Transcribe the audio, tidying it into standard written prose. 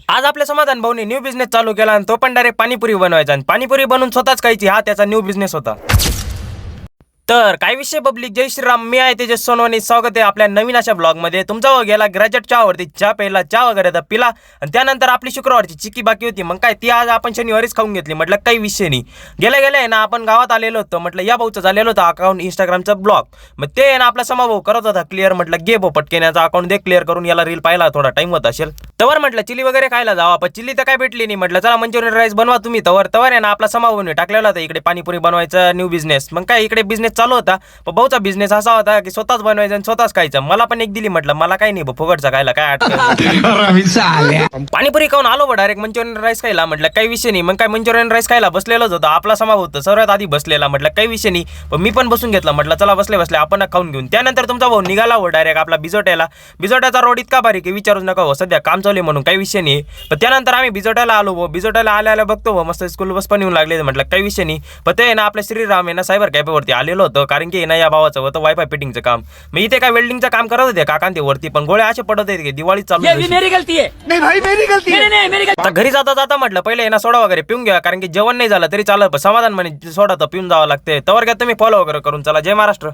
आज आपल्या समाधान भाऊने न्यू बिझनेस चालू केला आणि तो पण डायरेक्ट पाणीपुरी बनवायचा आणि पाणीपुरी बनवून स्वतःच खायची, हा त्याचा न्यू बिझनेस होता. तर काय विषय पब्लिक, जय श्रीराम. मी आहे तेजस सोनवणे. स्वागत आहे आपल्या नवीन अशा ब्लॉगमध्ये. तुमचा गेला ग्रॅज्युएट चहावरती चहा प्यायला, चहा वगैरे तर पिला आणि त्यानंतर आपली शुक्रवारची चिक्की बाकी होती. मग काय ती आज आपण शनिवारीच खाऊन घेतली. म्हटलं काही विषय नाही. गेल्या गेल्या ना आपण गावात आलेलो होतो. म्हटलं या भाऊचं झालेलं होतं अकाउंट इंस्टाग्रामचं ब्लॉग. मग ते ना आपला समाभाऊ करत होता क्लिअर. म्हटलं घे भाऊ पटकेन याचा अकाउंट दे क्लिअर करून, याला रील पाहिला थोडा टाइम होत असेल. तवर म्हटलं चिली वगैरे खायला जावा, पण चिली तर काय भेटली नाही. म्हटलं चला मंचुरियन राईस बनवा तुम्ही. तवर तवर आहे ना आपला समाभाऊने टाकलेला होता इकडे पाणीपुरी बनवायचा न्यू बिझनेस. मग काय इकडे बिझनेस चालू होता. भाऊचा बिझनेस असा होता की स्वतःच बनवायचं आणि स्वतःच खायचं. मला पण एक दिली. म्हटलं मला काही नाही फुकटचं खायला काय अडचण. पाणीपुरी खाऊन आलो डायरेक्ट मंचुरियन राईस खायला. म्हटलं काही विषय नाही. मग काय मंचुरियन राईस खायला बसलेलोच होता. आपला समाभाऊ होता सर्वात आधी बसलेला. म्हटलं काही विषय नाही. पण मी पण बसून घेतला. म्हटलं चला बसले बसले आपण खाऊन घेऊन. त्यानंतर तुमचा भाऊ निघाला हो डायरेक्ट आपला बिजोट्याला. बिजोट्याचा रोड इतका भारी की विचारूच नका हो. सध्या काम चालू म्हणून काही विषय नाही. पण त्यानंतर आम्ही बिजोट्याला आलो हो. बिजोट्याला आल्याला बघतो मस्त स्कूल बस पण येऊन लागले. म्हटलं काही विषय नाही. पण ते ना आपल्या श्रीराम आहे ना सायबर कॅफेवरती आलेलो होतं, कारण की ना या भावाचं होतं वायफाय फिटिंगचं काम. मी इथे काय वेल्डिंगचं काम करत होते काकांते वरती, पण गोळे असे पडत आहेत की दिवाळी चालू आहे. मेरी गलती है. नहीं भाई मेरी गलती है. नहीं मेरी गलती. आता घरी जाता जाता म्हटलं पहिले ना सोडा वगैरे पिऊन घ्या, कारण की जेवण नाही झालं तरी चालत. समाधान म्हणे सोडा तर पिऊन जावं लागते. तवर घ्या तुम्ही फॉलो वगैरे करून. चला जय महाराष्ट्र.